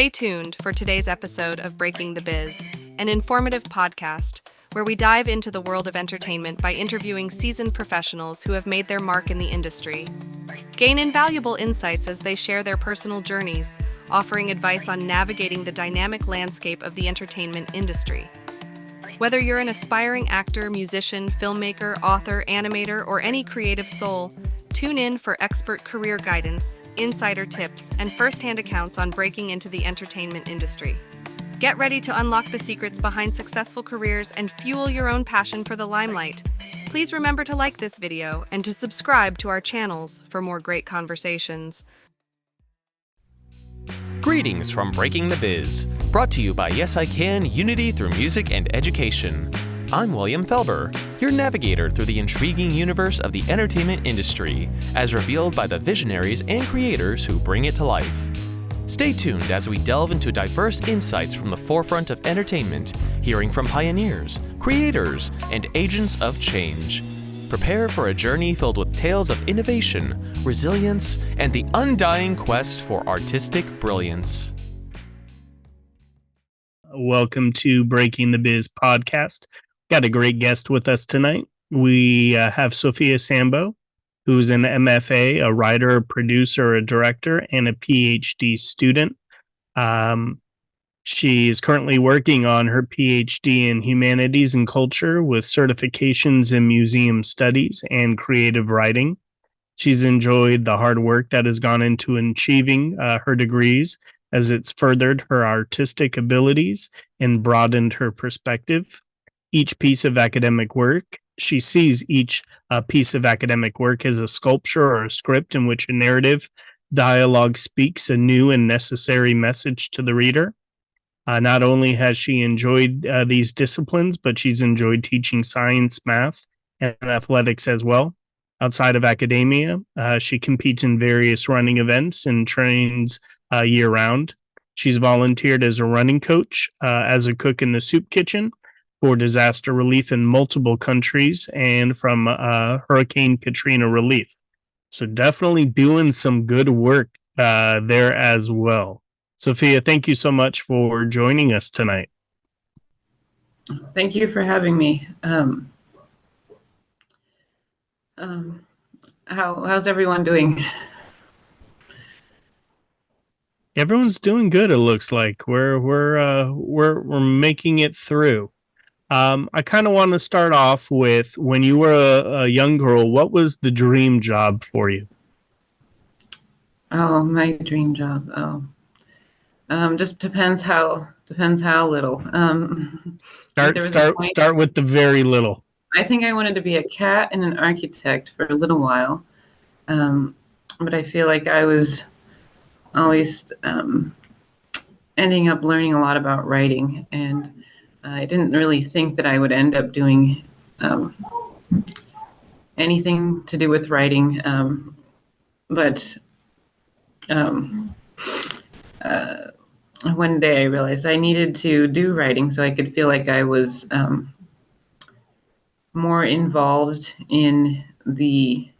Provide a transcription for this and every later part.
Stay tuned for today's episode of Breaking the Biz, an informative podcast where we dive into the world of entertainment by interviewing seasoned professionals who have made their mark in the industry. Gain invaluable insights as they share their personal journeys, offering advice on navigating the dynamic landscape of the entertainment industry. Whether you're an aspiring actor, musician, filmmaker, author, animator, or any creative soul, tune in for expert career guidance, insider tips, and first-hand accounts on breaking into the entertainment industry. Get ready to unlock the secrets behind successful careers and fuel your own passion for the limelight. Please remember to like this video and to subscribe to our channels for more great conversations. Greetings from Breaking the Biz, brought to you by Yes I Can Unity through Music and Education. I'm William Felber, your navigator through the intriguing universe of the entertainment industry, as revealed by the visionaries and creators who bring it to life. Stay tuned as we delve into diverse insights from the forefront of entertainment, hearing from pioneers, creators, and agents of change. Prepare for a journey filled with tales of innovation, resilience, and the undying quest for artistic brilliance. Welcome to Breaking the Biz podcast. Got a great guest with us tonight. We have Sophia Sambo, who's an M.F.A, a writer, a producer, a director, and a Ph.D. student. She is currently working on her Ph.D. in Humanities and Culture with certifications in museum studies and creative writing. She's enjoyed the hard work that has gone into achieving her degrees, as it's furthered her artistic abilities and broadened her perspective. Each piece of academic work, she sees each piece of academic work as a sculpture or a script in which a narrative dialogue speaks a new and necessary message to the reader. Not only has she enjoyed these disciplines, but she's enjoyed teaching science, math, and athletics as well. Outside of academia, she competes in various running events and trains year-round. She's volunteered as a running coach, as a cook in the soup kitchen, for disaster relief in multiple countries, and from Hurricane Katrina relief. So definitely doing some good work there as well. Sophia, thank you so much for joining us tonight. Thank you for having me. How's everyone doing? Everyone's doing good. It looks like we're making it through. I kind of want to start off with, when you were a young girl, what was the dream job for you? Oh, my dream job. Just depends how little. Start with the very little. I think I wanted to be a cat and an architect for a little while, but I feel like I was always ending up learning a lot about writing, and I didn't really think that I would end up doing anything to do with writing, but one day I realized I needed to do writing so I could feel like I was more involved in a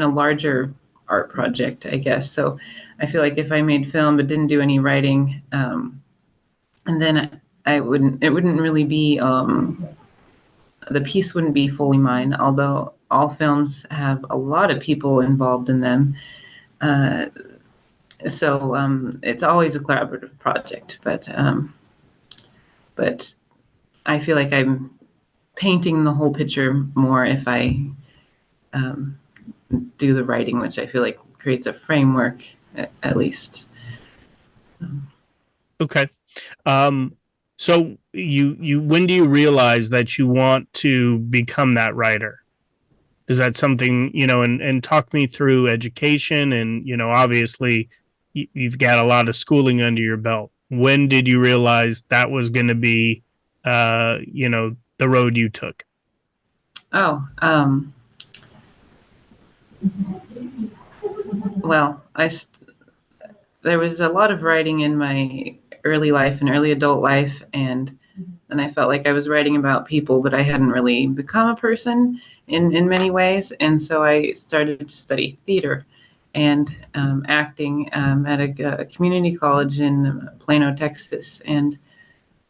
larger art project, I guess. So I feel like if I made film but didn't do any writing, and then it wouldn't really be, the piece wouldn't be fully mine, although all films have a lot of people involved in them. So it's always a collaborative project, but I feel like I'm painting the whole picture more if I do the writing, which I feel like creates a framework at least. Okay. So you when do you realize that you want to become that writer? Is that something, and talk me through education and, obviously you've got a lot of schooling under your belt. When did you realize that was going to be, the road you took? Well, there was a lot of writing in my early life and early adult life, and I felt like I was writing about people, but I hadn't really become a person in many ways. And so I started to study theater, and acting at a community college in Plano, Texas, and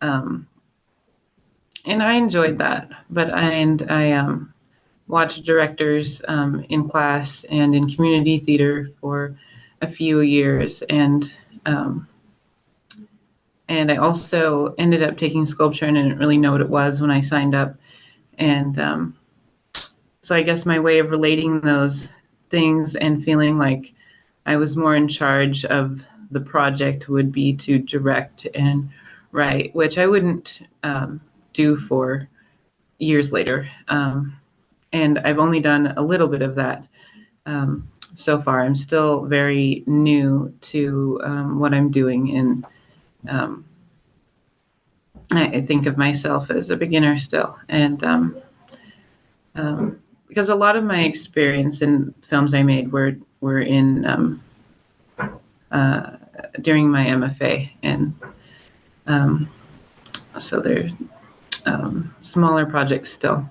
I enjoyed that. But I watched directors in class and in community theater for a few years, and I also ended up taking sculpture, and I didn't really know what it was when I signed up. And so I guess my way of relating those things and feeling like I was more in charge of the project would be to direct and write, which I wouldn't do for years later. And I've only done a little bit of that so far. I'm still very new to what I'm doing, and I think of myself as a beginner still. And because a lot of my experience in films I made were in during my M.F.A, and so they're smaller projects still.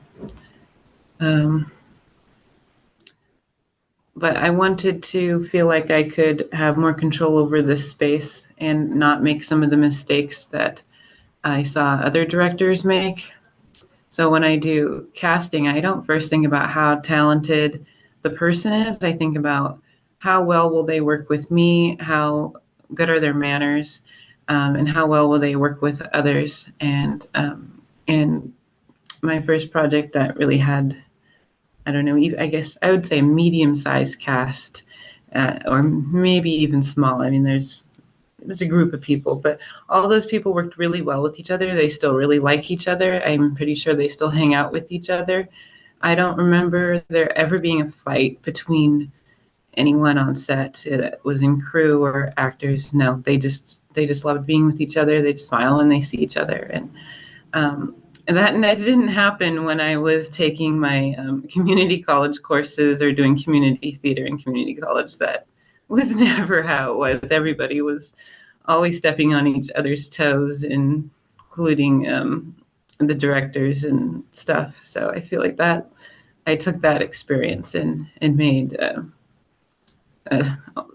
But I wanted to feel like I could have more control over this space and not make some of the mistakes that I saw other directors make. So when I do casting, I don't first think about how talented the person is. I think about how well will they work with me, how good are their manners, and how well will they work with others. And my first project that really had, I don't know, I guess I would say a medium-sized cast, or maybe even small. I mean, there's a group of people, but all those people worked really well with each other. They still really like each other. I'm pretty sure they still hang out with each other. I don't remember there ever being a fight between anyone on set that was in crew or actors. No, they just loved being with each other. They just smile when they see each other. And that didn't happen when I was taking my community college courses or doing community theater in community college. That was never how it was. Everybody was always stepping on each other's toes, including the directors and stuff. So I feel like that I took that experience and made a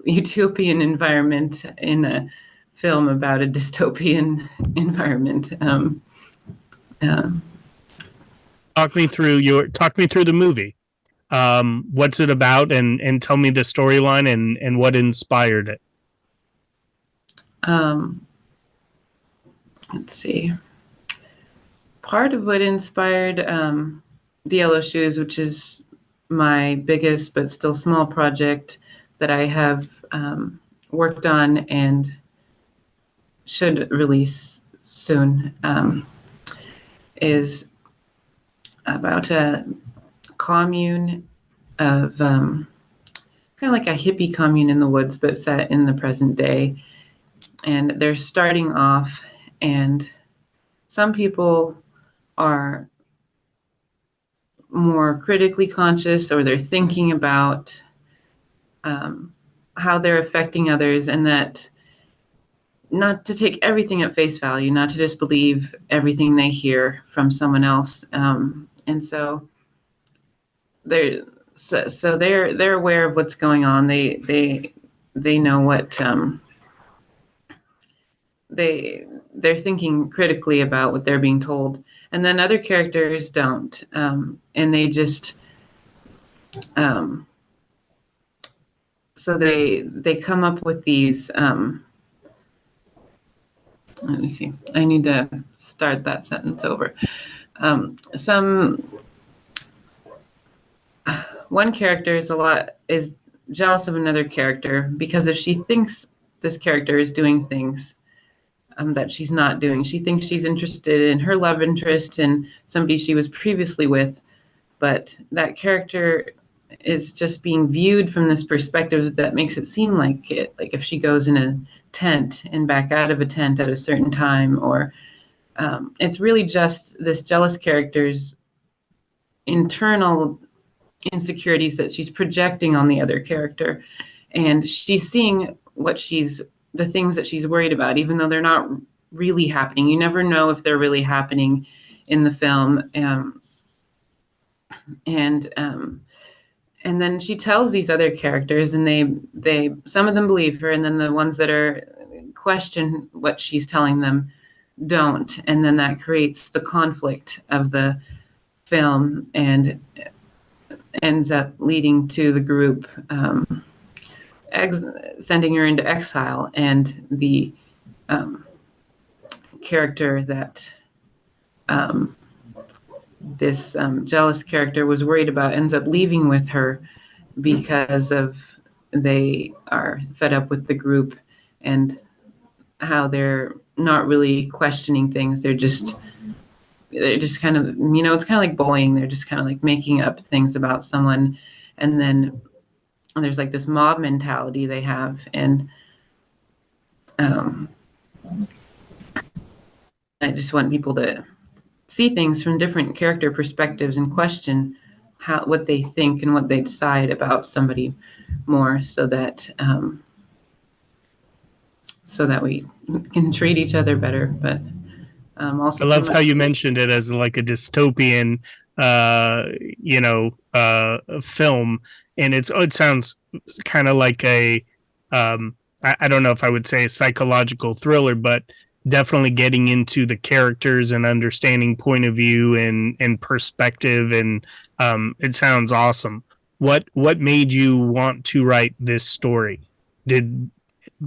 utopian environment in a film about a dystopian environment. Talk me through the movie. What's it about, and tell me the storyline and what inspired it. Let's see. Part of what inspired The Yellow Shoes, which is my biggest but still small project that I have worked on and should release soon, is about a commune of kind of like a hippie commune in the woods, but set in the present day. And they're starting off, and some people are more critically conscious, or they're thinking about how they're affecting others, and that not to take everything at face value, not to just believe everything they hear from someone else. And so they're aware of what's going on. They know what they're thinking critically about what they're being told, and then other characters don't, and they just so they come up with these. Let me see. I need to start that sentence over. One character is jealous of another character, because if she thinks this character is doing things that she's not doing, she thinks she's interested in her love interest and somebody she was previously with, but that character is just being viewed from this perspective that makes it seem like if she goes in a tent and back out of a tent at a certain time, or it's really just this jealous character's internal insecurities that she's projecting on the other character, and she's seeing the things that she's worried about, even though they're not really happening. You never know if they're really happening in the film, and then she tells these other characters, and they some of them believe her, and then the ones that are question what she's telling them don't, and then that creates the conflict of the film and ends up leading to the group sending her into exile, and the character that this jealous character was worried about ends up leaving with her because of they are fed up with the group and how they're not really questioning things. They're just kind of, it's kind of like bullying. They're just kind of like making up things about someone. And then there's like this mob mentality they have. And I just want people to see things from different character perspectives and question what they think and what they decide about somebody more, so that we can treat each other better. But also, I love how you mentioned it as like a dystopian, film, and it sounds kind of like a, I don't know if I would say a psychological thriller, but definitely getting into the characters and understanding point of view and perspective, and it sounds awesome. What made you want to write this story? Did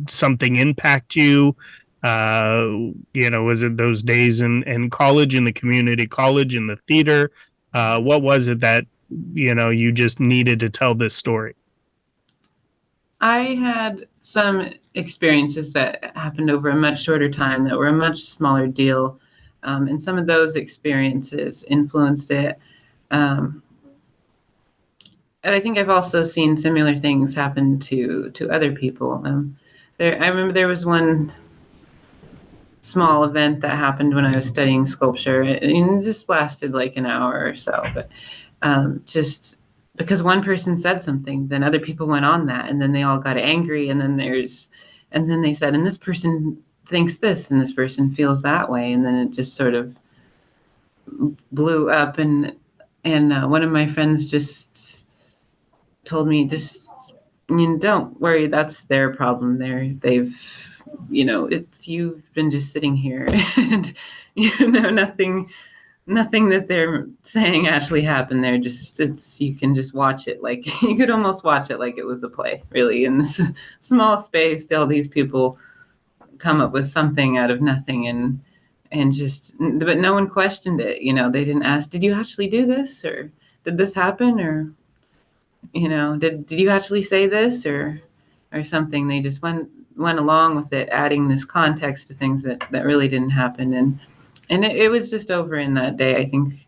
something impact you? Was it those days in college, in the community college, in the theater? What was it that, you just needed to tell this story? I had some experiences that happened over a much shorter time that were a much smaller deal. And some of those experiences influenced it. And I think I've also seen similar things happen to other people. I remember there was one small event that happened when I was studying sculpture, and it just lasted like an hour or so. But just because one person said something, then other people went on that, and then they all got angry, and then they said, and this person thinks this, and this person feels that way, and then it just sort of blew up. And one of my friends just told me, just, don't worry, that's their problem. You've been just sitting here, and nothing that they're saying actually happened. You can just watch it, like you could almost watch it like it was a play, really, in this small space. All these people come up with something out of nothing, but no one questioned it. They didn't ask, did you actually do this, or did this happen, or did you actually say this, or something. They just went along with it, adding this context to things that really didn't happen. And it was just over in that day. I think,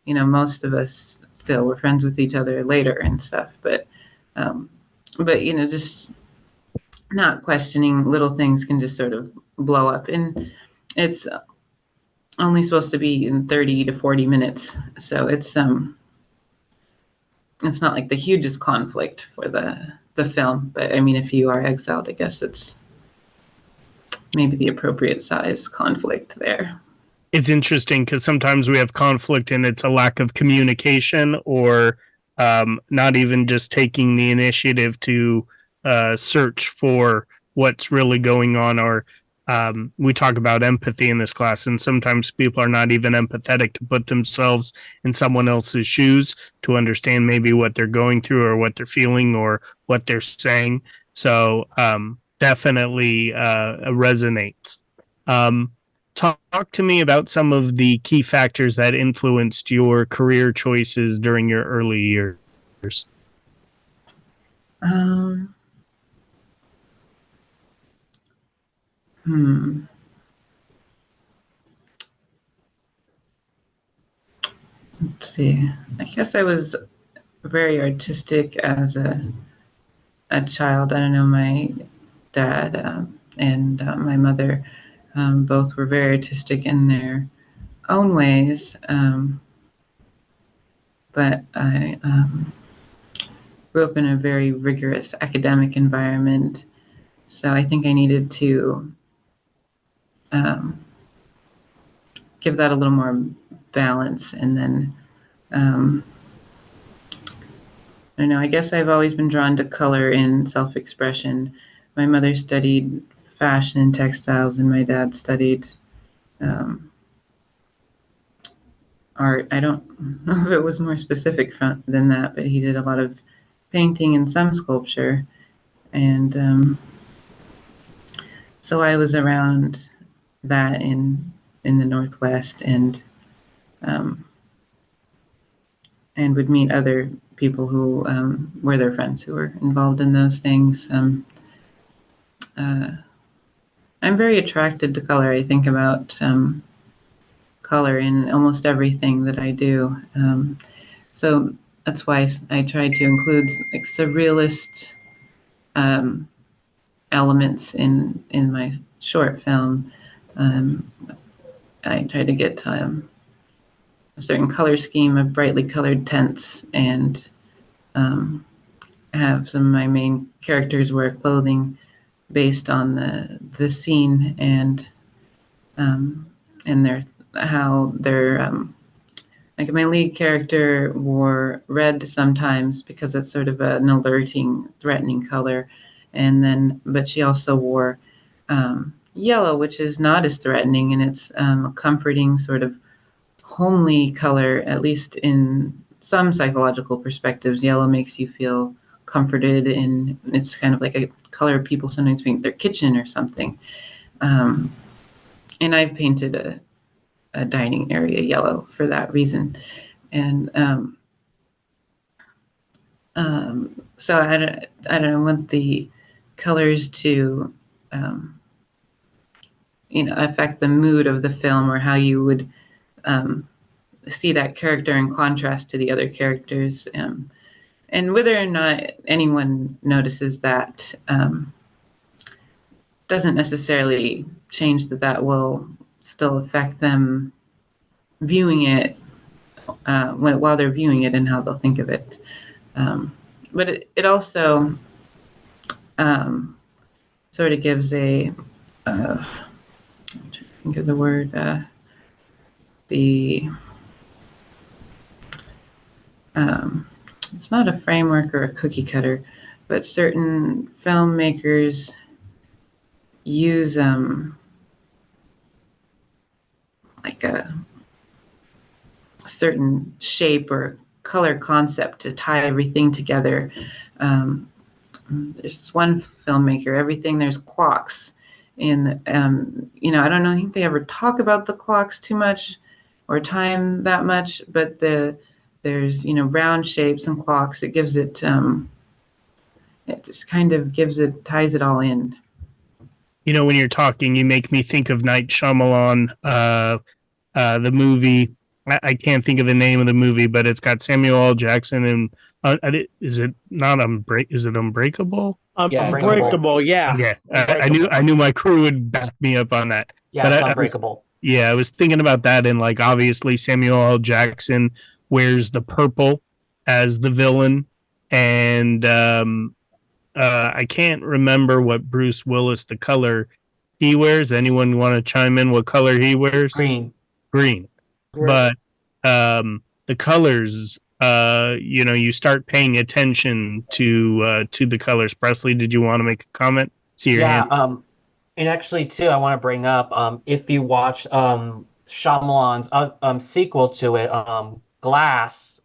most of us still were friends with each other later and stuff. But just not questioning little things can just sort of blow up. And it's only supposed to be in 30 to 40 minutes. So it's not like the hugest conflict for the film. But I mean, if you are exiled, I guess it's maybe the appropriate size conflict there. It's interesting because sometimes we have conflict and it's a lack of communication, or not even just taking the initiative to search for what's really going on. Or we talk about empathy in this class, and sometimes people are not even empathetic to put themselves in someone else's shoes to understand maybe what they're going through, or what they're feeling, or what they're saying. So definitely resonates. Talk to me about some of the key factors that influenced your career choices during your early years. Let's see. I guess I was very artistic as a child. I don't know, my dad and my mother both were very artistic in their own ways, but I grew up in a very rigorous academic environment, so I think I needed to give that a little more balance, and then I don't know. I guess I've always been drawn to color and self-expression. My mother studied fashion and textiles, and my dad studied um, art. I don't know if it was more specific than that, but he did a lot of painting and some sculpture. And so I was around that in the Northwest, um, and would meet other people who were their friends who were involved in those things. Uh, I'm very attracted to color. I think about color in almost everything that I do. So that's why I tried to include like surrealist um, elements in my short film. Um, I tried to get a certain color scheme of brightly colored tents, and have some of my main characters wear clothing based on the scene, and their how their like my lead character wore red sometimes because it's sort of an alerting, threatening color, but she also wore yellow, which is not as threatening, and it's a comforting sort of homely color, at least in some psychological perspectives. Yellow makes you feel comforted, and it's kind of like a color people sometimes paint their kitchen or something. Um, and I've painted a dining area yellow for that reason. And so I don't want the colors to, affect the mood of the film, or how you would see that character in contrast to the other characters. And whether or not anyone notices that doesn't necessarily change that will still affect them viewing it while they're viewing it, and how they'll think of it. But it also sort of gives I'm trying to think of the word, it's not a framework or a cookie cutter, but certain filmmakers use like a certain shape or color concept to tie everything together. There's one filmmaker, there's clocks. And, I don't know, I think they ever talk about the clocks too much or time that much, but there's, round shapes and clocks. It gives it, it just kind of ties it all in. When you're talking, you make me think of Night Shyamalan, the movie. I can't think of the name of the movie, but it's got Samuel L. Jackson and is it not Is it Unbreakable? Unbreakable, yeah. Yeah, I knew my crew would back me up on that. Yeah, it's Unbreakable. I was thinking about that, and like obviously Samuel L. Jackson wears the purple as the villain, and I can't remember what Bruce Willis, the color he wears. Anyone want to chime in what color he wears? Green. But the colors, you start paying attention to the colors. Presley, did you want to make a comment? See your hand. And actually too, I want to bring up if you watch Shyamalan's sequel to it, Glass,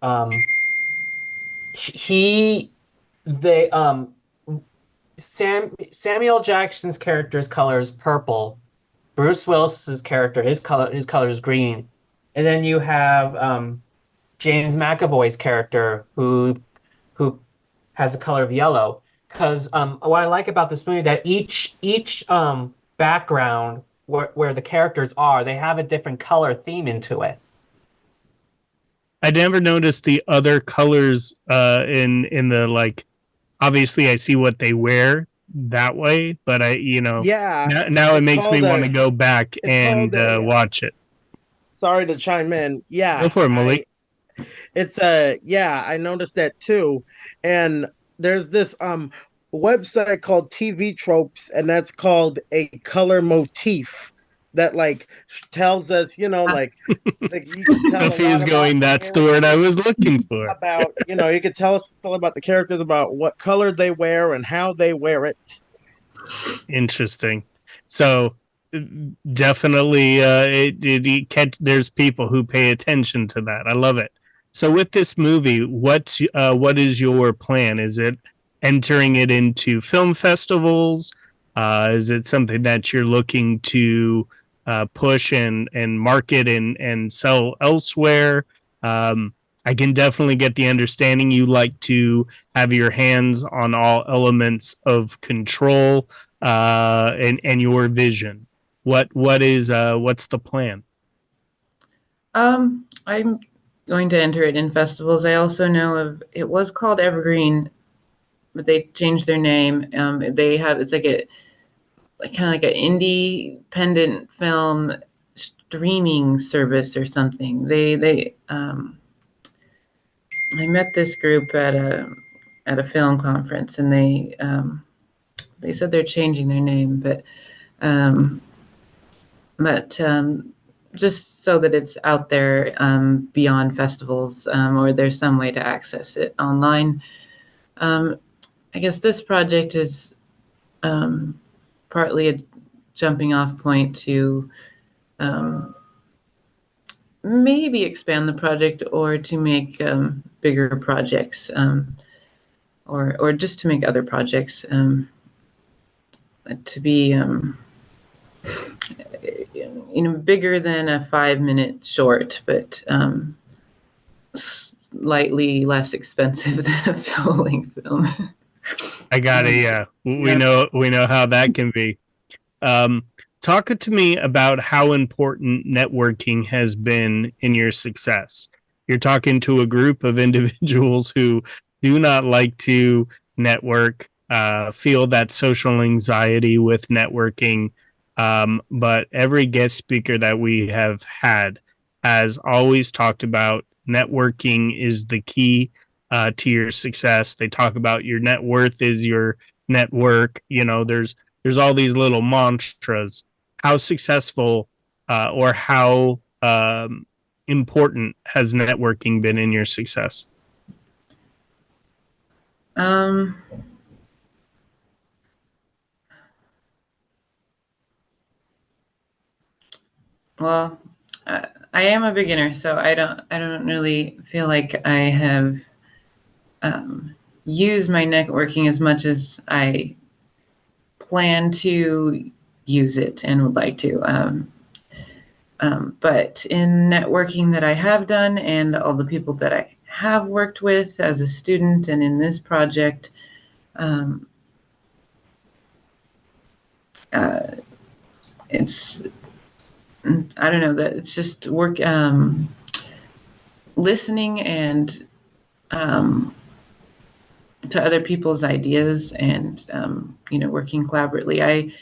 Samuel Jackson's character's color is purple. Bruce Willis's character, his color is green. And then you have James McAvoy's character who has the color of yellow. Because what I like about this movie, that each background where the characters are, they have a different color theme into it. I never noticed the other colors in the, like, obviously I see what they wear that way, but now it makes me want to go back and watch it. Sorry to chime in. Yeah. Go for it, Malik. I noticed that too. And there's this website called TV Tropes, and that's called a color motif. that like tells us, like you can tell a Sophie lot is about going, the that's the word I characters, was looking for. about, you could tell us all about the characters, about what color they wear and how they wear it. Interesting. So definitely, there's people who pay attention to that. I love it. So with this movie, what is your plan? Is it entering it into film festivals? Is it something that you're looking to push and market and sell elsewhere? I can definitely get the understanding you like to have your hands on all elements of control and your vision. What's the plan? I'm going to enter it in festivals. I also know of, it was called Evergreen, but they changed their name. They have, it's like a kind of like an independent film streaming service or something. I met this group at a film conference, and they said they're changing their name, um, but just so that it's out there beyond festivals, or there's some way to access it online. Um, I guess this project is partly a jumping off point to maybe expand the project, or to make bigger projects, or just to make other projects, to be bigger than a 5-minute short, but slightly less expensive than a full-length film. I got it. Yeah, we know how that can be. Talk to me about how important networking has been in your success. You're talking to a group of individuals who do not like to network, feel that social anxiety with networking. But every guest speaker that we have had has always talked about networking is the key to your success. They talk about your net worth is your network. There's all these little mantras. How successful or how important has networking been in your success? Well, I am a beginner, so I don't really feel like I have used my networking as much as I plan to use it and would like to. But in networking that I have done, and all the people that I have worked with as a student and in this project, it's, I don't know, that it's just work, listening and to other people's ideas, and working collaboratively. I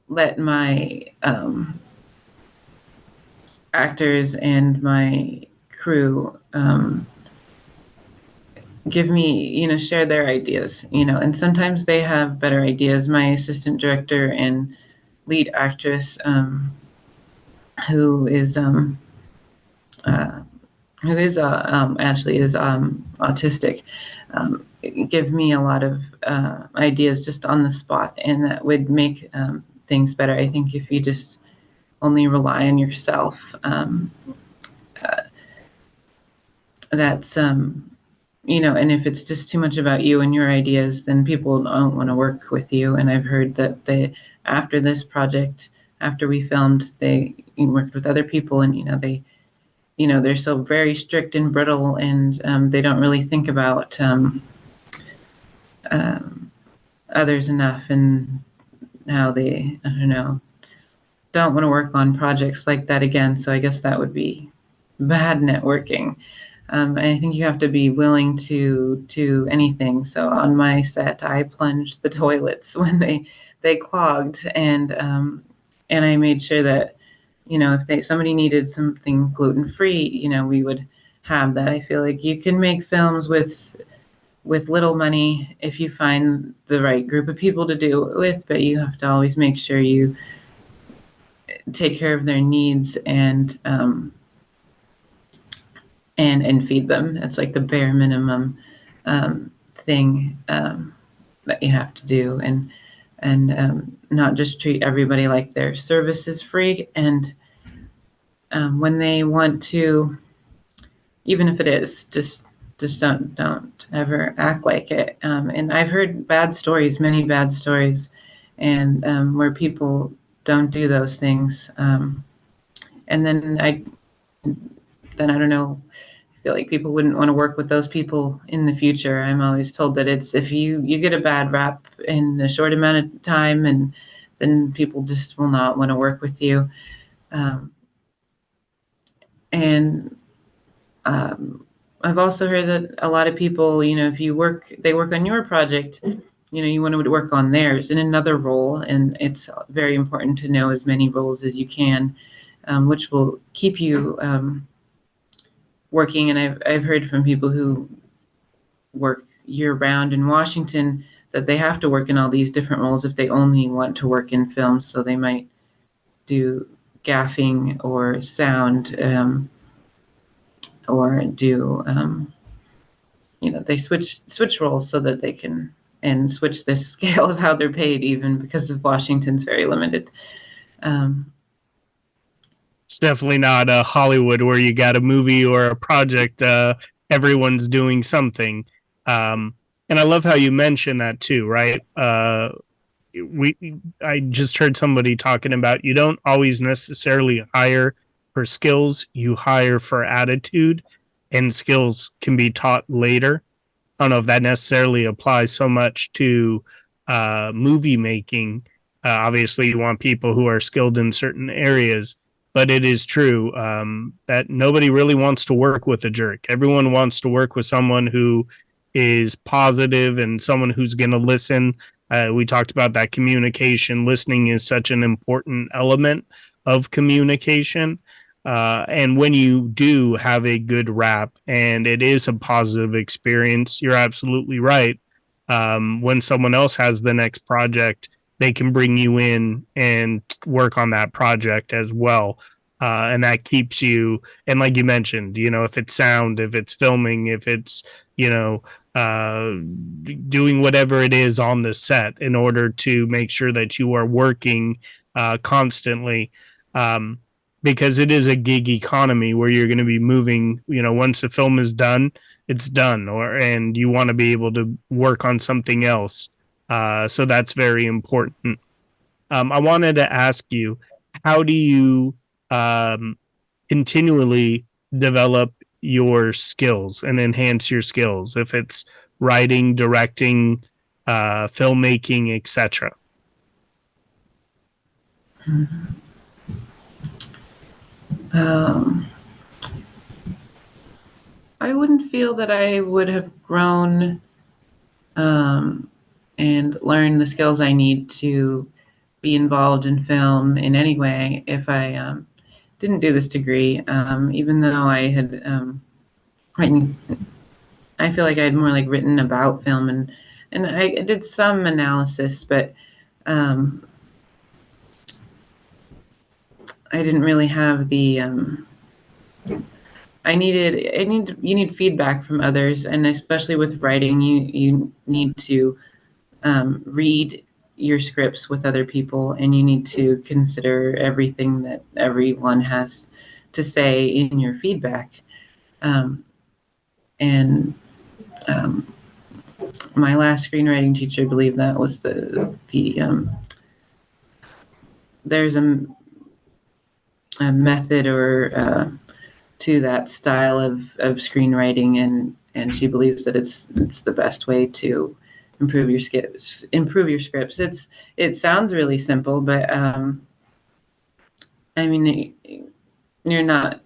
let my actors and my crew give me, share their ideas, and sometimes they have better ideas. My assistant director and lead actress, who is actually is autistic, give me a lot of ideas just on the spot, and that would make things better. I think if you just only rely on yourself, that's and if it's just too much about you and your ideas, then people don't want to work with you. And I've heard that after this project, after we filmed, they worked with other people, and they're so very strict and brittle, and they don't really think about others enough, and how they, I don't know, don't want to work on projects like that again. So I guess that would be bad networking. I think you have to be willing to anything. So on my set, I plunged the toilets when they clogged, and I made sure that if somebody needed something gluten-free, we would have that. I feel like you can make films with little money if you find the right group of people to do it with, but you have to always make sure you take care of their needs and feed them. It's like the bare minimum thing that you have to do, and not just treat everybody like their service is free. And when they want to, even if it is, just don't ever act like it. And I've heard bad stories, many bad stories, and where people don't do those things. And then I don't know. I feel like people wouldn't want to work with those people in the future. I'm always told that it's if you get a bad rap in a short amount of time, and then people just will not want to work with you. And I've also heard that a lot of people, if they work on your project, you want to work on theirs in another role. And it's very important to know as many roles as you can, which will keep you working. And I've heard from people who work year round in Washington that they have to work in all these different roles if they only want to work in film. So they might do gaffing or sound, or do they switch roles so that they can, and switch the scale of how they're paid, even because of Washington's very limited. It's definitely not Hollywood where you got a movie or a project, everyone's doing something. And I love how you mentioned that too, right? I just heard somebody talking about you don't always necessarily hire for skills, you hire for attitude, and skills can be taught later. I don't know if that necessarily applies so much to movie making. Obviously, you want people who are skilled in certain areas, but it is true that nobody really wants to work with a jerk. Everyone wants to work with someone who is positive and someone who's going to listen. We talked about that communication. Listening is such an important element of communication. And when you do have a good rap and it is a positive experience, you're absolutely right. When someone else has the next project, they can bring you in and work on that project as well. And that keeps you, and like you mentioned, if it's sound, if it's filming, if it's, doing whatever it is on the set in order to make sure that you are working constantly. Because it is a gig economy where you're going to be moving, once the film is done, it's done, and you want to be able to work on something else. So that's very important. I wanted to ask you, how do you continually develop your skills and enhance your skills, if it's writing, directing, filmmaking, etc.? I wouldn't feel that I would have grown and learned the skills I need to be involved in film in any way if I didn't do this degree. Even though I had written, I feel like I had more like written about film, and I did some analysis, but I didn't really have the you need feedback from others, and especially with writing, you need to read your scripts with other people, and you need to consider everything that everyone has to say in your feedback. And my last screenwriting teacher, I believe that was there's a method or to that style of screenwriting, and she believes that it's the best way to improve your scripts. It sounds really simple, but I mean, you're not.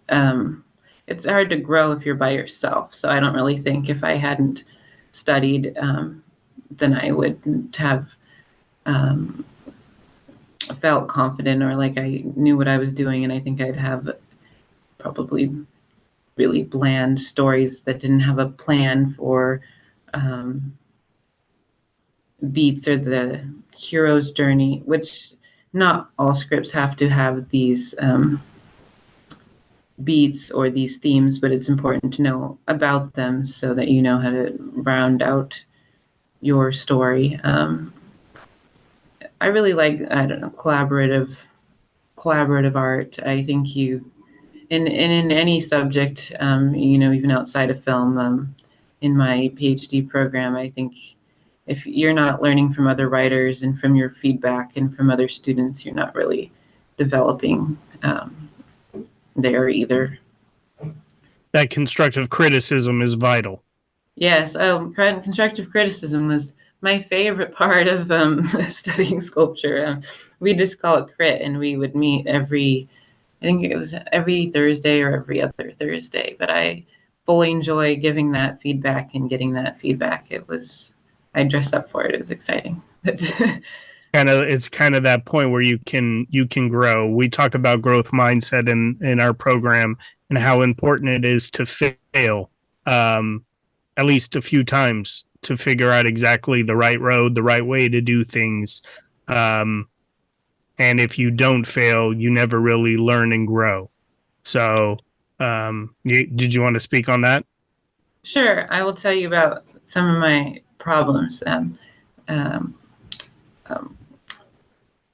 It's hard to grow if you're by yourself. So I don't really think if I hadn't studied, then I wouldn't have felt confident or like I knew what I was doing. And I think I'd have probably really bland stories that didn't have a plan for beats or the hero's journey, which not all scripts have to have these beats or these themes, but it's important to know about them so that you know how to round out your story. I really like, I don't know, collaborative art. I think in any subject, even outside of film, in my PhD program, I think if you're not learning from other writers and from your feedback and from other students, you're not really developing there either. That constructive criticism is vital. Yes. Constructive criticism was my favorite part of studying sculpture. We just call it crit, and we would meet I think it was every Thursday or every other Thursday. But I fully enjoy giving that feedback and getting that feedback. I dressed up for it. It was exciting. It's kind of that point where you can grow. We talk about growth mindset in our program and how important it is to fail at least a few times to figure out exactly the right road, the right way to do things. And if you don't fail, you never really learn and grow. So did you want to speak on that? Sure. I will tell you about some of my problems.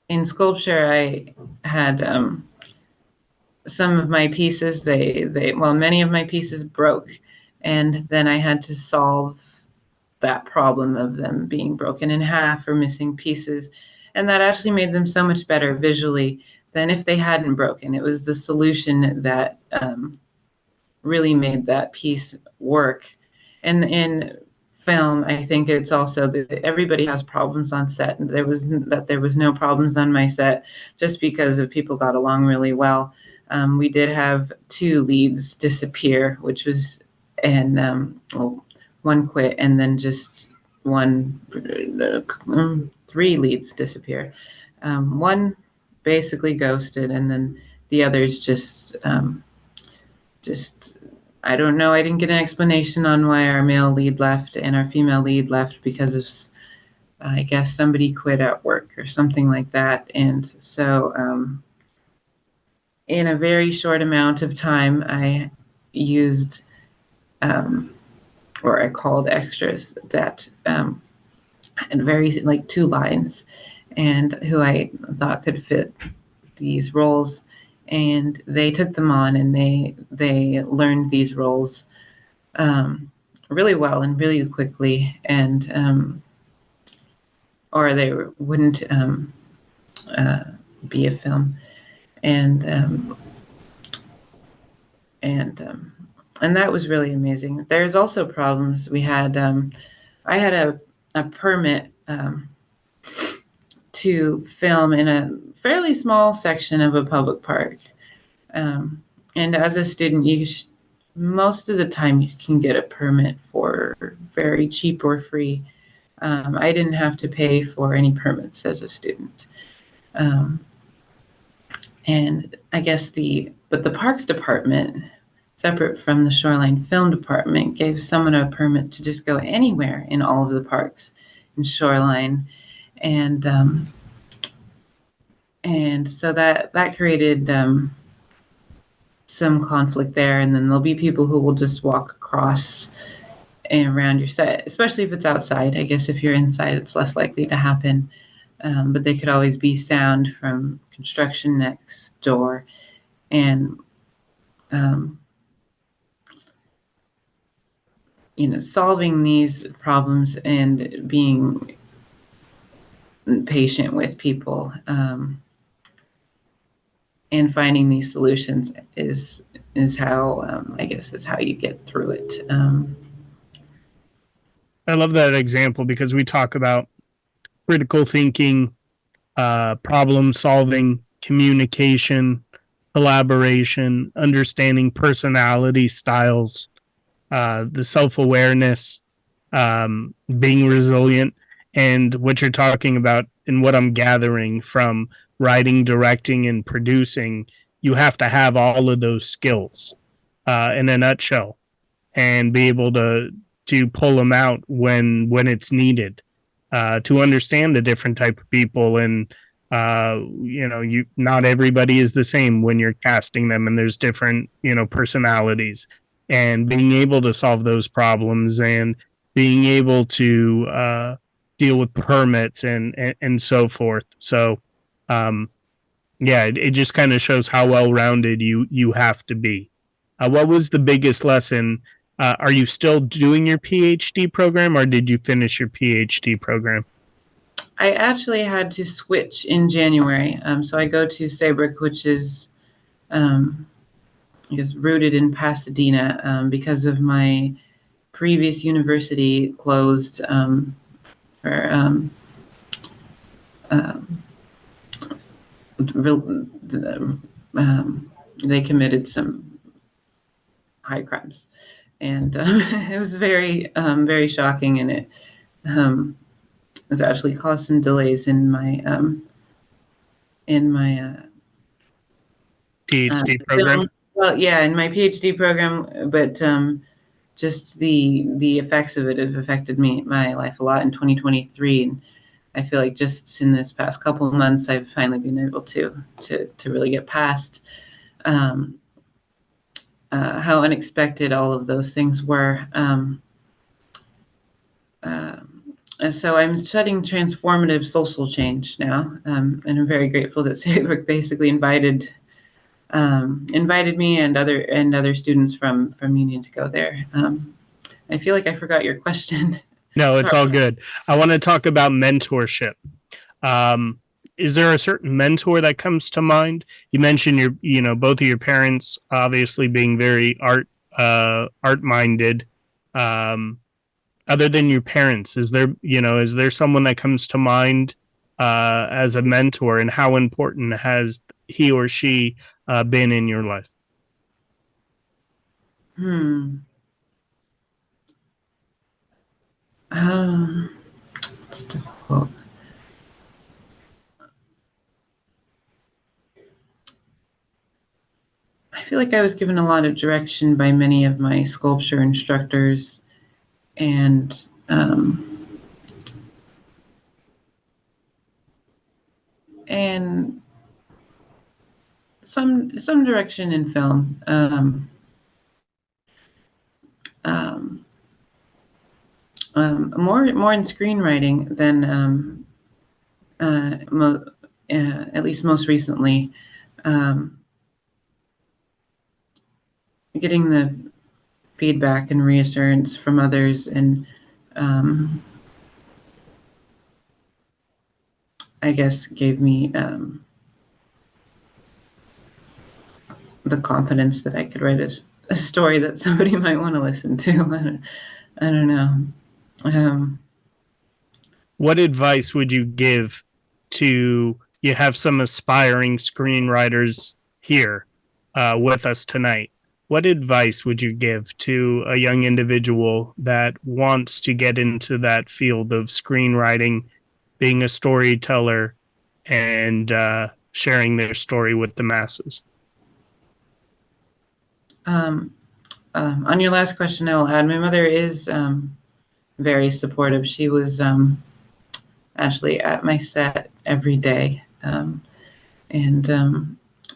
In sculpture, I had some of my pieces, many of my pieces broke, and then I had to solve that problem of them being broken in half or missing pieces. And that actually made them so much better visually than if they hadn't broken. It was the solution that really made that piece work. And in film, I think it's also that everybody has problems on set, and there was no problems on my set just because of people got along really well. We did have 2 leads disappear, which was, and one quit, and then just 3 leads disappear. One basically ghosted, and then the others just I don't know. I didn't get an explanation on why our male lead left and our female lead left because of, I guess, somebody quit at work or something like that. And so in a very short amount of time, I used or I called extras that had very 2 lines and who I thought could fit these roles. And they took them on, and they learned these roles really well and really quickly, and or they wouldn't be a film, and that was really amazing. There's also problems we had. I had a permit to film in a fairly small section of a public park. And as a student, most of the time you can get a permit for very cheap or free. I didn't have to pay for any permits as a student. And I guess but the Parks Department, separate from the Shoreline Film Department, gave someone a permit to just go anywhere in all of the parks in Shoreline. And so that created some conflict there. And then there'll be people who will just walk across and around your set, especially if it's outside. I guess if you're inside, it's less likely to happen. But there could always be sound from construction next door. And, solving these problems and being patient with people and finding these solutions is how I guess is how you get through it. I love that example because we talk about critical thinking, problem solving, communication, collaboration, understanding personality styles, the self-awareness, being resilient, and what you're talking about and what I'm gathering from writing, directing, and producing, you have to have all of those skills in a nutshell and be able to pull them out when it's needed, to understand the different type of people and Not everybody is the same when you're casting them, and there's different, personalities, and being able to solve those problems and being able to deal with permits and so forth. So, yeah, it just kind of shows how well-rounded you have to be. What was the biggest lesson? Are you still doing your PhD program, or did you finish your PhD program? I actually had to switch in January. So I go to Saybrook, which is rooted in Pasadena, because of my previous university closed for they committed some high crimes, and it was very very shocking, and it has actually caused some delays in my PhD program? film. Well, yeah, in my PhD program, but just the effects of it have affected my life a lot in 2023, and I feel like just in this past couple of months, I've finally been able to really get past how unexpected all of those things were. And so I'm studying transformative social change now, and I'm very grateful that Saybrook basically invited me and other students from Union to go there. I feel like I forgot your question. No, it's all good. I want to talk about mentorship. Is there a certain mentor that comes to mind? You mentioned both of your parents obviously being very art minded. Other than your parents, is there someone that comes to mind as a mentor, and how important has he or she been in your life? It's difficult. I feel like I was given a lot of direction by many of my sculpture instructors, and some direction in film. More in screenwriting than at least most recently. Getting the feedback and reassurance from others, and I guess gave me the confidence that I could write a story that somebody might want to listen to. I don't know. What advice would you give to, you have some aspiring screenwriters here with us tonight? What advice would you give to a young individual that wants to get into that field of screenwriting, being a storyteller, and sharing their story with the masses? On your last question, I will add, my mother is very supportive. She was actually at my set every day,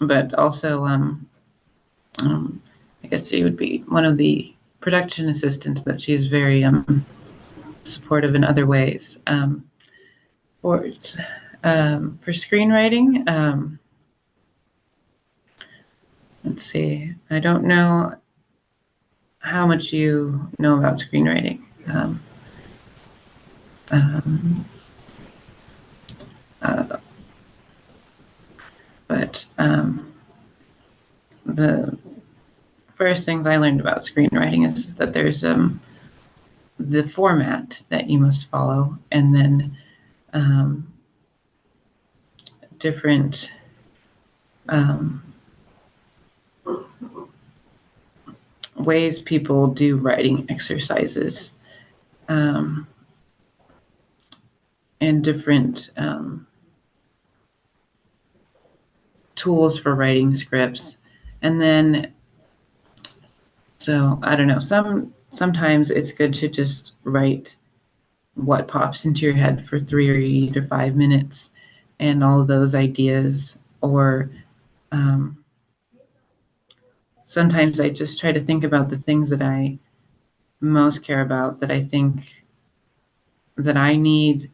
but also I guess she would be one of the production assistants, but she's very supportive in other ways. For screenwriting, let's see. I don't know how much you know about screenwriting. But the first things I learned about screenwriting is that there's the format that you must follow, and then different ways people do writing exercises, and different tools for writing scripts. And then, so I don't know, sometimes it's good to just write what pops into your head for 3 to 5 minutes, and all of those ideas, or sometimes I just try to think about the things that I most care about, that I think that I need,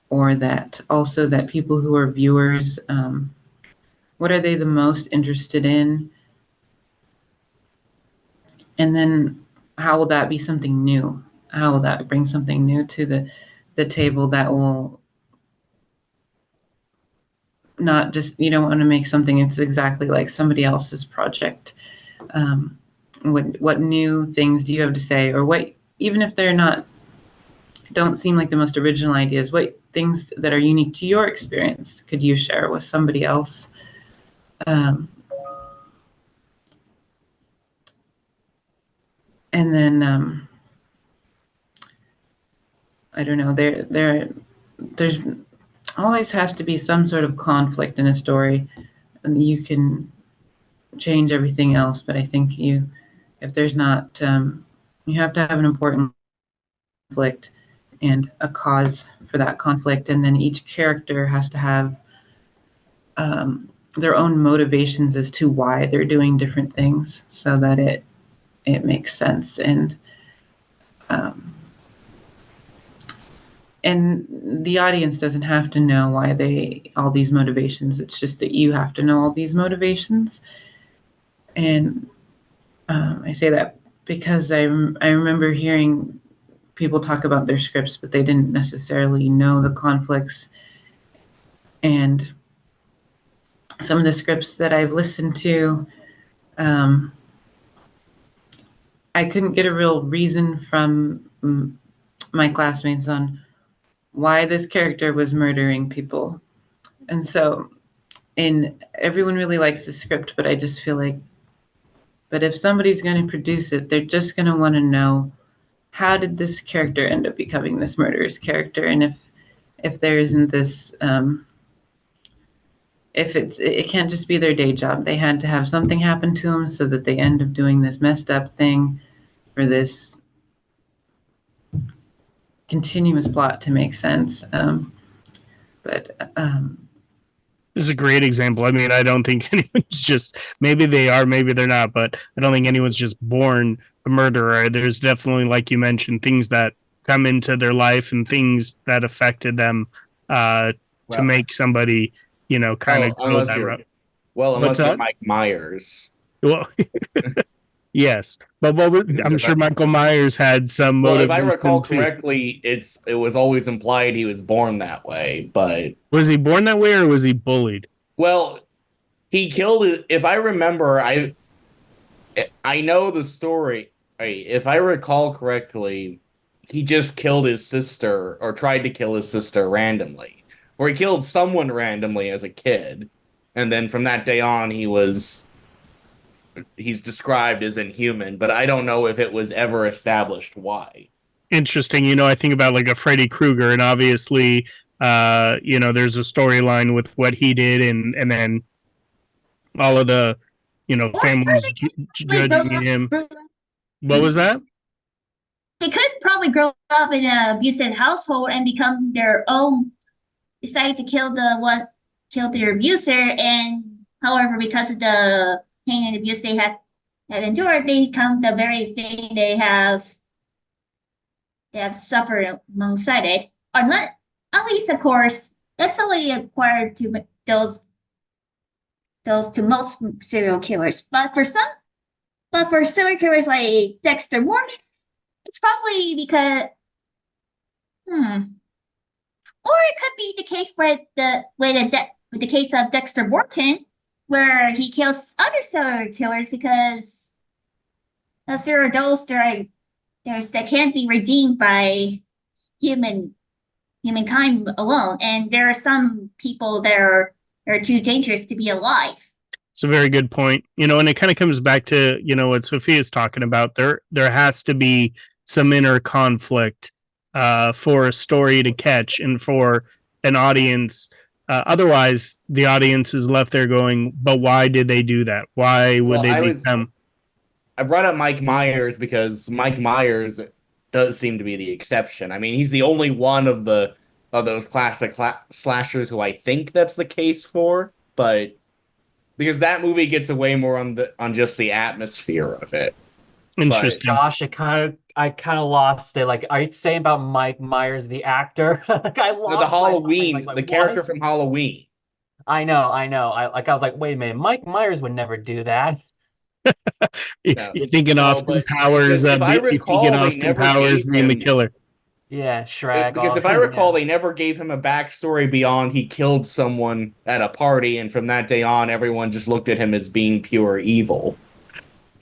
or that also that people who are viewers, what are they the most interested in? And then how will that be something new? How will that bring something new to the table that will not just, you don't want to make something it's exactly like somebody else's project. What new things do you have to say, or what, even if they're not, don't seem like the most original ideas, what things that are unique to your experience could you share with somebody else? And then I don't know, there's always has to be some sort of conflict in a story, and you can change everything else, but I think if there's not, you have to have an important conflict and a cause for that conflict, and then each character has to have their own motivations as to why they're doing different things, so that it makes sense. And the audience doesn't have to know why all these motivations. It's just that you have to know all these motivations. And I say that because I remember hearing people talk about their scripts, but they didn't necessarily know the conflicts. And some of the scripts that I've listened to, I couldn't get a real reason from my classmates on why this character was murdering people. And so, and everyone really likes the script, but I just feel like, but if somebody's going to produce it, they're just going to want to know, how did this character end up becoming this murderous character? And if there isn't this, if it can't just be their day job, they had to have something happen to them so that they end up doing this messed up thing, for this continuous plot to make sense. But This is a great example. I mean, I don't think anyone's just, maybe they are, maybe they're not, but I don't think anyone's just born a murderer. There's definitely, like you mentioned, things that come into their life and things that affected them to make somebody, kind of go that route. Well, unless you're that? Mike Myers. Well, yes, but I'm sure Michael Myers had some motive. Well, if I recall correctly, it was always implied he was born that way. But was he born that way, or was he bullied? Well, he killed it. If I remember, I know the story. If I recall correctly, he just killed his sister, or tried to kill his sister randomly, or he killed someone randomly as a kid, and then from that day on, he's described as inhuman, but I don't know if it was ever established why. Interesting. I think about like a Freddy Krueger, and obviously, there's a storyline with what he did, and then all of the, families judging him. What was that? They could probably grow up in an abusive household and become their own, decide to kill their abuser, and however, because of the pain and abuse they have endured, they become the very thing they have suffered alongside it. At least, of course, that's only acquired to those to most serial killers. But for serial killers like Dexter Morgan, it's probably because, or it could be the case with the case of Dexter Morton, where he kills other serial killers because there are those that can't be redeemed by humankind alone, and there are some people that are too dangerous to be alive. It's a very good point. And it kind of comes back to what Sophia's talking about. There has to be some inner conflict for a story to catch and for an audience. Otherwise, the audience is left there going, but why did they do that? Why would they become? I brought up Mike Myers because Mike Myers does seem to be the exception. I mean, he's the only one of the of those classic slashers who I think that's the case for, but because that movie gets away more on just the atmosphere of it. But Interesting. Gosh, I kind of lost it. Like, are you saying about Mike Myers, the actor? Like, I no, the lost my mind. Halloween, Like, the character what? from Halloween. I know. I was like, wait a minute, Mike Myers would never do that. No, You're thinking no, Austin but Powers. because if I You thinking recall, they Austin never Powers gave being the him. killer. Yeah, Shrek. Because All if I recall, yeah. they never gave him a backstory beyond he killed someone at a party, and from that day on, everyone just looked at him as being pure evil.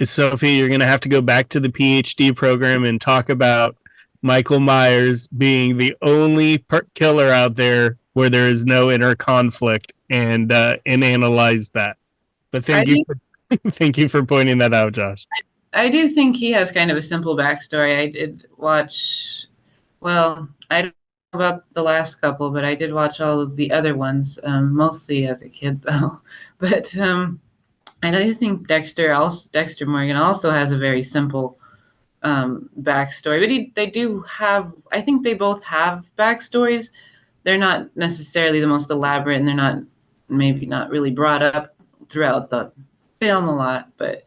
Sophie, you're going to have to go back to the PhD program and talk about Michael Myers being the only killer out there where there is no inner conflict, and analyze that. But I think thank you for pointing that out, Josh. I do think he has kind of a simple backstory. I did watch, well, I don't know about the last couple, but I did watch all of the other ones, mostly as a kid though. But I do think Dexter Morgan also has a very simple backstory. But they do have, I think they both have backstories. They're not necessarily the most elaborate, and they're not maybe not really brought up throughout the film a lot, but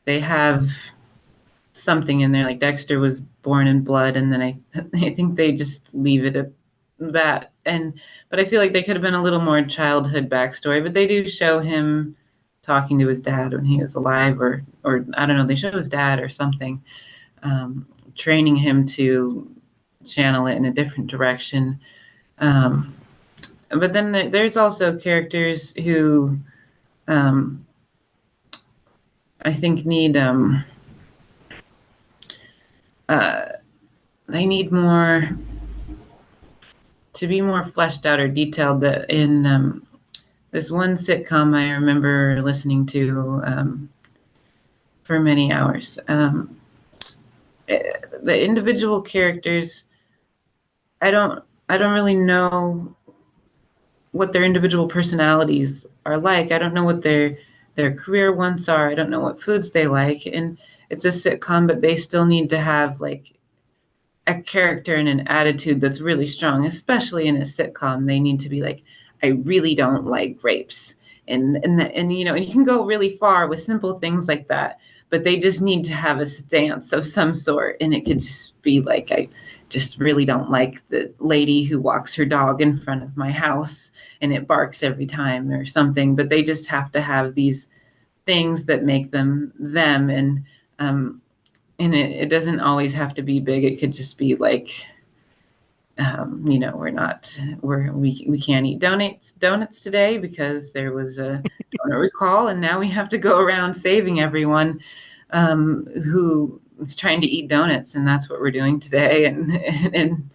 they have something in there. Like Dexter was born in blood, and then I think they just leave it at that. But I feel like they could have been a little more childhood backstory. But they do show him talking to his dad when he was alive, or I don't know. They show his dad or something, training him to channel it in a different direction. But then there's also characters who I think need they need more to be more fleshed out or detailed. That in this one sitcom I remember listening to for many hours, the individual characters, I don't really know what their individual personalities are like. I don't know what their career wants are. I don't know what foods they like. And it's a sitcom, but they still need to have like a character and an attitude that's really strong, especially in a sitcom. They need to be like, I really don't like grapes. And you know, and you can go really far with simple things like that, but they just need to have a stance of some sort. And it could just be like, I just really don't like the lady who walks her dog in front of my house and it barks every time or something. But they just have to have these things that make them them. And it doesn't always have to be big. It could just be like, you know, we can't eat donuts today because there was a donut recall, and now we have to go around saving everyone who is trying to eat donuts, and that's what we're doing today. And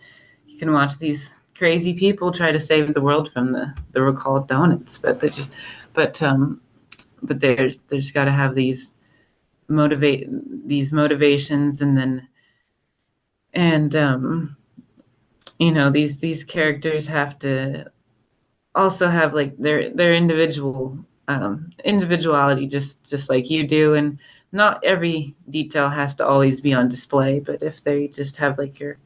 you can watch these crazy people try to save the world from the recall of donuts, but they just but there's got to have these motivations, and then you know, these characters have to also have like their individuality, just like you do. And not every detail has to always be on display, but if they just have like your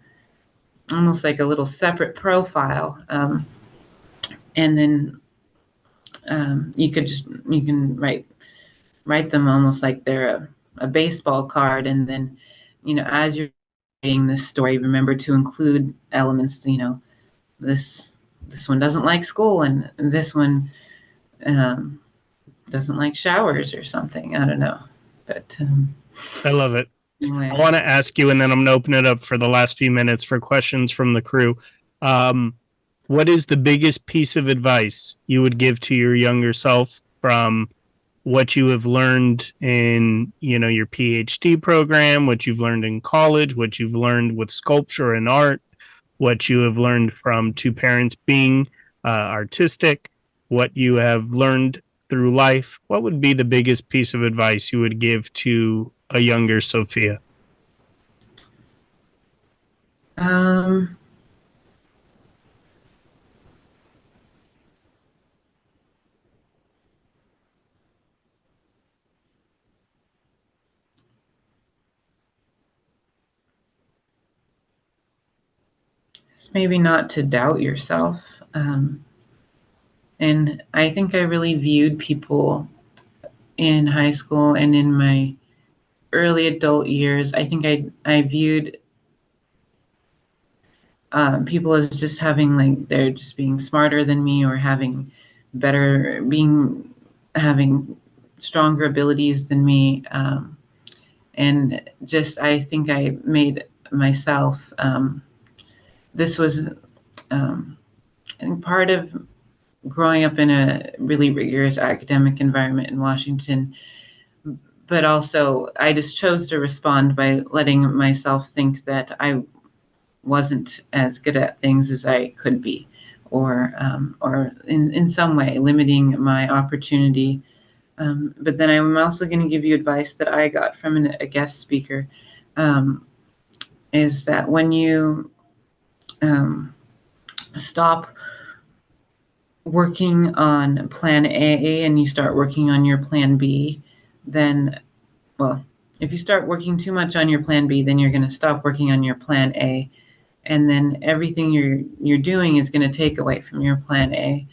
almost like a little separate profile, and then you can write them almost like they're a baseball card. And then, you know, as you're writing this story, remember to include elements, you know, this one doesn't like school, and this one doesn't like showers or something. I don't know, but I love it. anyway. I want to ask you, and then I'm going to open it up for the last few minutes for questions from the crew. What is the biggest piece of advice you would give to your younger self from what you have learned in, you know, your PhD program, what you've learned in college, what you've learned with sculpture and art, what you have learned from two parents being artistic, what you have learned through life? What would be the biggest piece of advice you would give to a younger Sophia? maybe not to doubt yourself. And I think I really viewed people in high school and in my early adult years. I think I viewed people as just having like they're just being smarter than me or having having stronger abilities than me. And just I think I made myself. This was I think part of growing up in a really rigorous academic environment in Washington, but also I just chose to respond by letting myself think that I wasn't as good at things as I could be, or in some way limiting my opportunity. But then I'm also going to give you advice that I got from a guest speaker, is that when you stop working on plan A and you start working on your plan B, then, well, if you start working too much on your plan B, then you're going to stop working on your plan A, and then everything you're doing is going to take away from your plan A.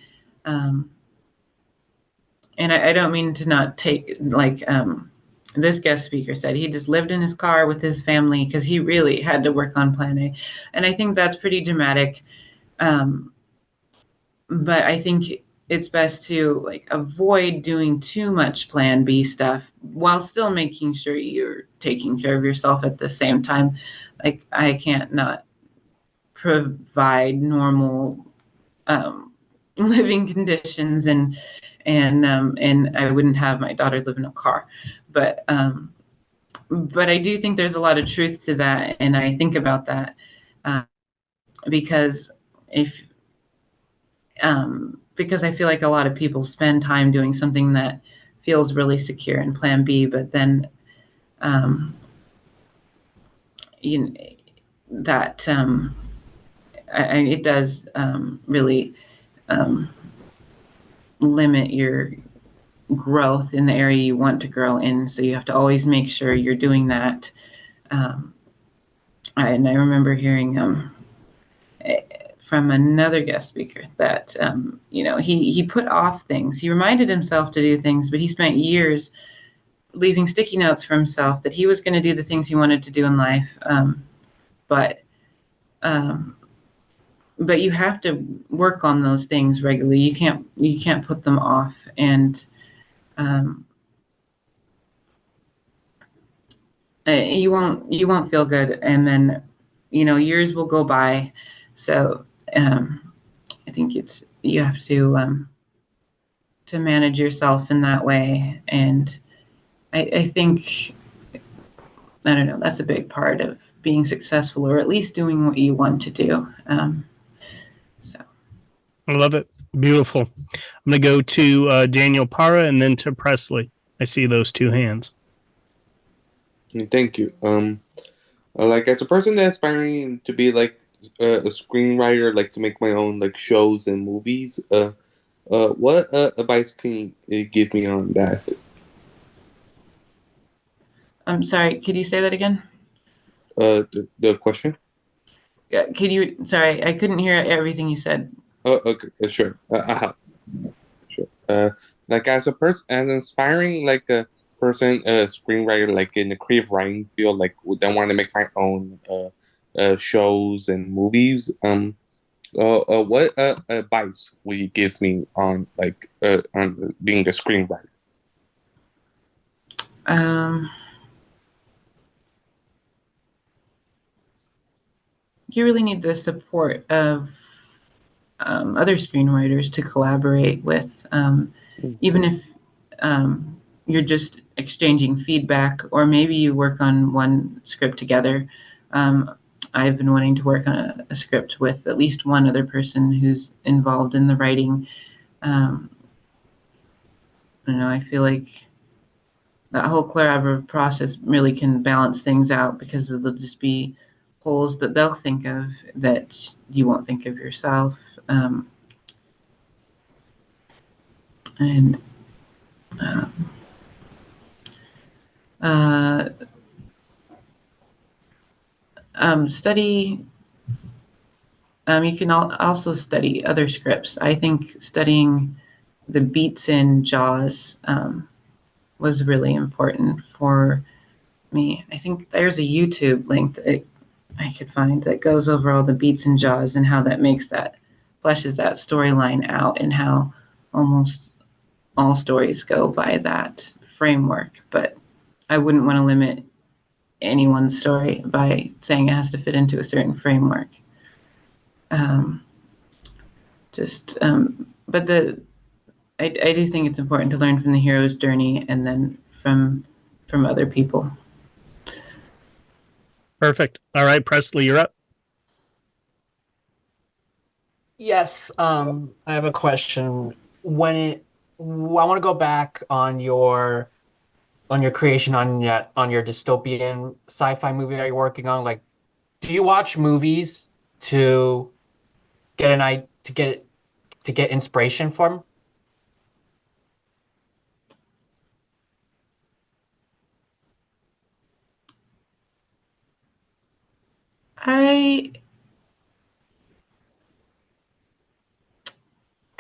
And I don't mean to not take, like this guest speaker said, he just lived in his car with his family because he really had to work on plan A. And I think that's pretty dramatic. But I think it's best to like avoid doing too much plan B stuff while still making sure you're taking care of yourself at the same time. Like I can't not provide normal living conditions, and I wouldn't have my daughter live in a car. But I do think there's a lot of truth to that, and I think about that because because I feel like a lot of people spend time doing something that feels really secure in plan B, but then that it does really limit your growth in the area you want to grow in. So you have to always make sure you're doing that. And I remember hearing from another guest speaker that he put off things. He reminded himself to do things, but he spent years leaving sticky notes for himself that he was going to do the things he wanted to do in life. But you have to work on those things regularly. You can't put them off, and you won't feel good, and then years will go by. So I think you have to manage yourself in that way, and I think I don't know, that's a big part of being successful, or at least doing what you want to do. I love it. Beautiful. I'm going to go to Daniel Para and then to Presley. I see those two hands. Thank you. Like as a person that's aspiring to be like a screenwriter, like to make my own like shows and movies, what advice can you give me on that? I'm sorry, could you say that again? The question? Yeah, sorry, I couldn't hear everything you said. Okay, sure. Sure. Like as a person, as an aspiring like a person, screenwriter, like in the creative writing field, like would I want to make my own shows and movies? What advice will you give me on like on being a screenwriter? You really need the support of other screenwriters to collaborate with, even if you're just exchanging feedback, or maybe you work on one script together. I've been wanting to work on a script with at least one other person who's involved in the writing. I feel like that whole collaborative process really can balance things out, because there'll just be holes that they'll think of that you won't think of yourself. Study You can also study other scripts. I think studying the beats in Jaws was really important for me. I think there's a YouTube link that I could find that goes over all the beats in Jaws and how that fleshes that storyline out, and how almost all stories go by that framework. But I wouldn't want to limit anyone's story by saying it has to fit into a certain framework. But I do think it's important to learn from the hero's journey and then from other people. Perfect. All right, Presley, you're up. Yes, I have a question. I want to go back on your creation on your dystopian sci-fi movie that you're working on. Like, do you watch movies to get inspiration from? I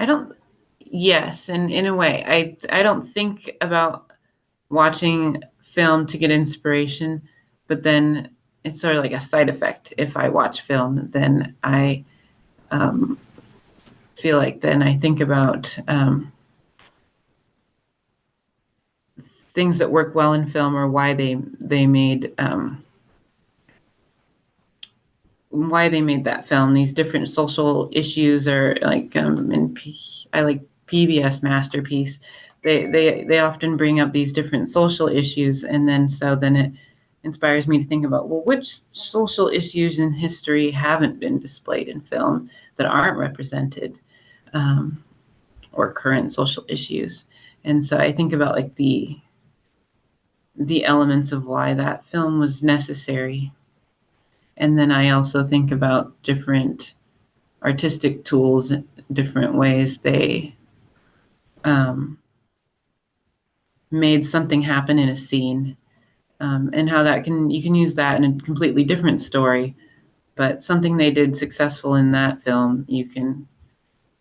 don't. Yes, and in a way, I don't think about watching film to get inspiration, but then it's sort of like a side effect. If I watch film, then I feel like then I think about things that work well in film, or why they made that film. These different social issues are like I like PBS Masterpiece. They often bring up these different social issues, and then it inspires me to think about, well, which social issues in history haven't been displayed in film that aren't represented, or current social issues. And so I think about like the elements of why that film was necessary. And then I also think about different artistic tools, different ways they made something happen in a scene, and how you can use that in a completely different story, but something they did successful in that film, you can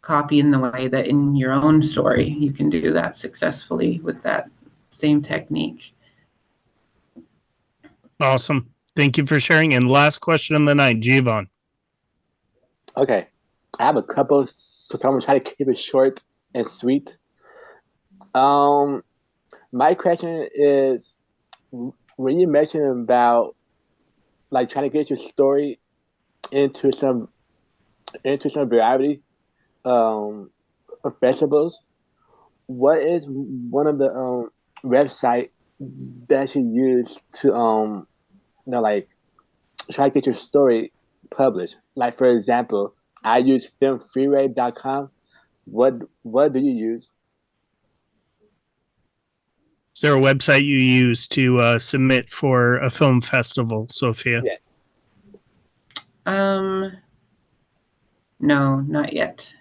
copy in the way that in your own story, you can do that successfully with that same technique. Awesome. Thank you for sharing. And last question of the night, Giovanni. Okay. I have a couple, so I'm going to try to keep it short and sweet. My question is, when you mentioned about like trying to get your story into some variety of festivals, what is one of the website that you use to like try to get your story published? Like, for example, I use filmfreeway.com. What do you use? Is there a website you use to submit for a film festival, Sophia? Yes. No, not yet.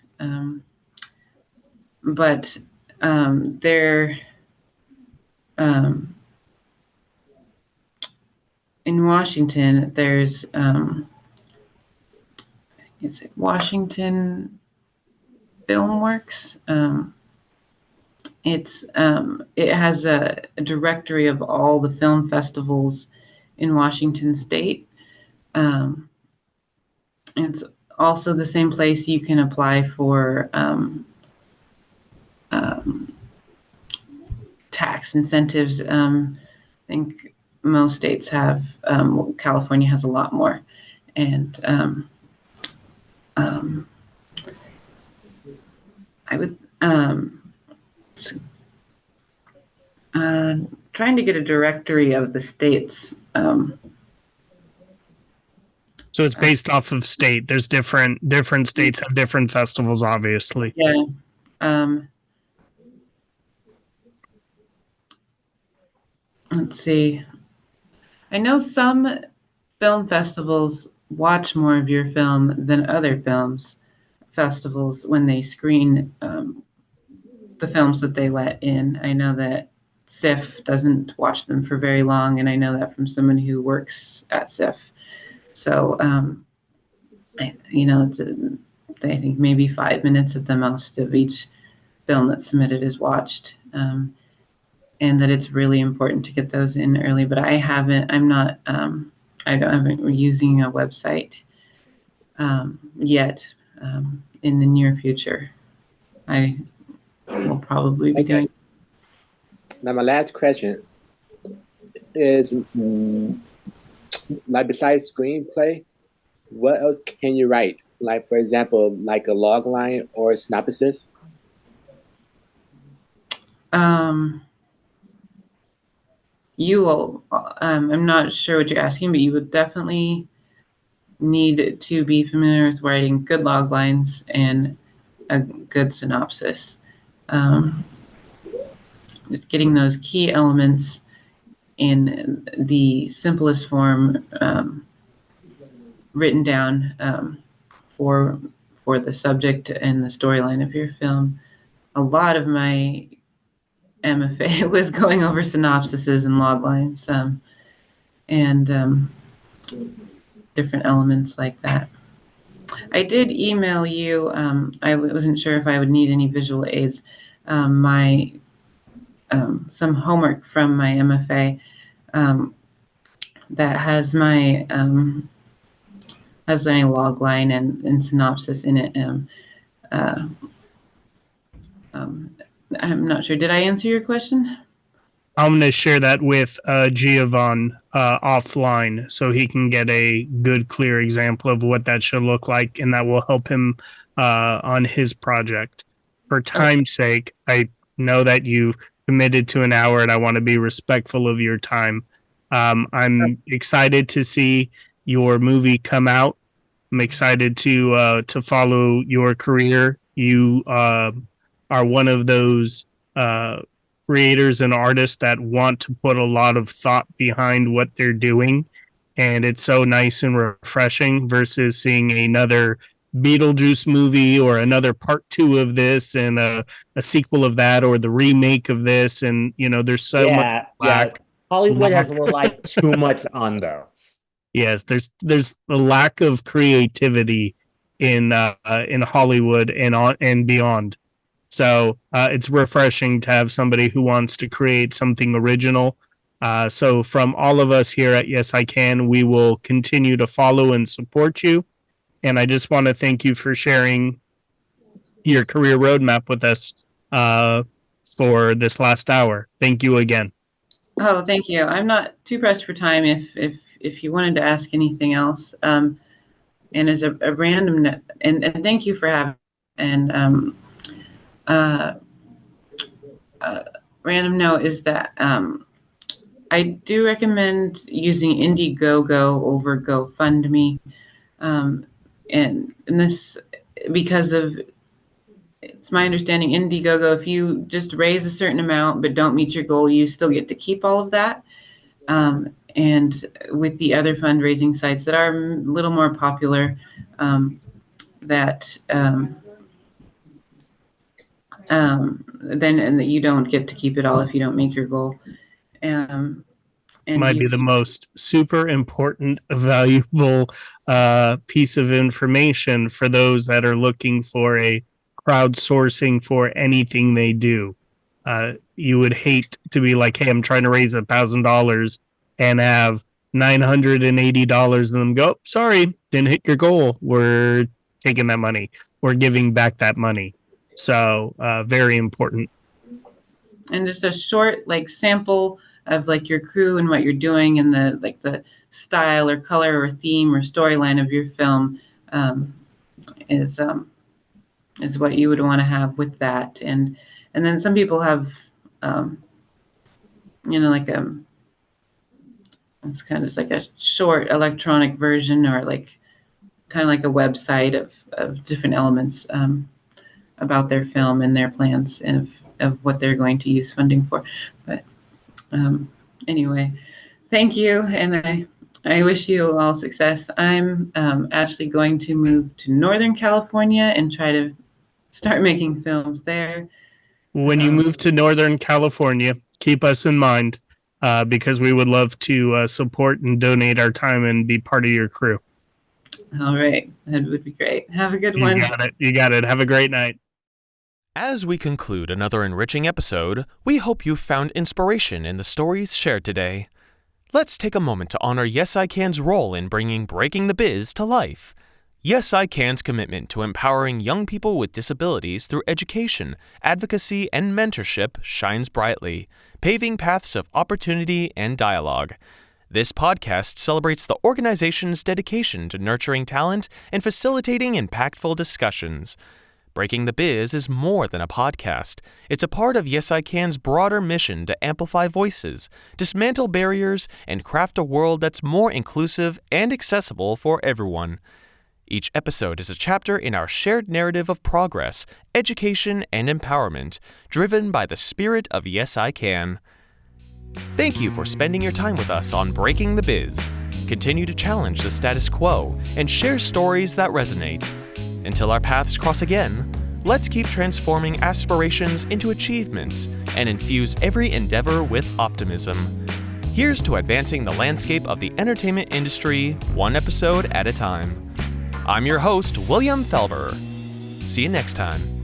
But there, in Washington, there's is it Washington Filmworks? It has a directory of all the film festivals in Washington State. It's also the same place you can apply for tax incentives. I think most states have. California has a lot more, and I would trying to get a directory of the states. So it's based off of state. There's different states have different festivals, obviously. Yeah. Let's see. I know some film festivals watch more of your film than other festivals when they screen the films that they let in. I know that SIF doesn't watch them for very long, and I know that from someone who works at SIF. So I think maybe 5 minutes at the most of each film that's submitted is watched, and that it's really important to get those in early. But I haven't using a website yet. In the near future, I will probably be doing. Now, my last question is, like, besides screenplay, what else can you write? Like, for example, like a log line or a synopsis? You will. I'm not sure what you're asking, but you would definitely need to be familiar with writing good log lines and a good synopsis. Just getting those key elements in the simplest form written down for the subject and the storyline of your film. A lot of my M.F.A was going over synopsises and log lines and different elements like that. I did email you. I wasn't sure if I would need any visual aids. Some homework from my M.F.A that has my log line and synopsis in it. I'm not sure. Did I answer your question? I'm going to share that with Giovanni offline so he can get a good, clear example of what that should look like, and that will help him on his project. For time's sake, I know that you committed to an hour, and I want to be respectful of your time. I'm excited to see your movie come out. I'm excited to follow your career. You are one of those creators and artists that want to put a lot of thought behind what they're doing, and it's so nice and refreshing versus seeing another Beetlejuice movie or another part 2 of this and a sequel of that or the remake of this, and there's so much lack. Hollywood has relied too much on those. Yes, there's a lack of creativity in Hollywood and beyond. So it's refreshing to have somebody who wants to create something original. So from all of us here at Yes I Can, we will continue to follow and support you. And I just want to thank you for sharing your career roadmap with us for this last hour. Thank you again. Oh, thank you. I'm not too pressed for time. If you wanted to ask anything else, and as a random and thank you for having and random note is that I do recommend using Indiegogo over GoFundMe, and this because of it's my understanding Indiegogo, if you just raise a certain amount but don't meet your goal, you still get to keep all of that. And with the other fundraising sites that are a little more popular, then and that you don't get to keep it all if you don't make your goal. And might be the most super important, valuable piece of information for those that are looking for a crowdsourcing for anything they do. You would hate to be like, hey, I'm trying to raise $1,000 and have $980 and them go, sorry, didn't hit your goal. We're taking that money. We're giving back that money. So very important. And just a short sample of your crew and what you're doing and the style or color or theme or storyline of your film is what you would want to have with that. And then some people have it's kind of like a short electronic version or kind of like a website of different elements about their film and their plans and of what they're going to use funding for. But anyway, thank you. And I wish you all success. I'm actually going to move to Northern California and try to start making films there. When you move to Northern California, keep us in mind because we would love to support and donate our time and be part of your crew. All right. That would be great. Have a good You one. got it. You got it. Have a great night. As we conclude another enriching episode, we hope you found inspiration in the stories shared today. Let's take a moment to honor Yes I Can's role in bringing Breaking the Biz to life. Yes I Can's commitment to empowering young people with disabilities through education, advocacy, and mentorship shines brightly, paving paths of opportunity and dialogue. This podcast celebrates the organization's dedication to nurturing talent and facilitating impactful discussions. Breaking the Biz is more than a podcast. It's a part of Yes I Can's broader mission to amplify voices, dismantle barriers, and craft a world that's more inclusive and accessible for everyone. Each episode is a chapter in our shared narrative of progress, education, and empowerment, driven by the spirit of Yes I Can. Thank you for spending your time with us on Breaking the Biz. Continue to challenge the status quo and share stories that resonate. Until our paths cross again, let's keep transforming aspirations into achievements and infuse every endeavor with optimism. Here's to advancing the landscape of the entertainment industry, one episode at a time. I'm your host, William Felber. See you next time.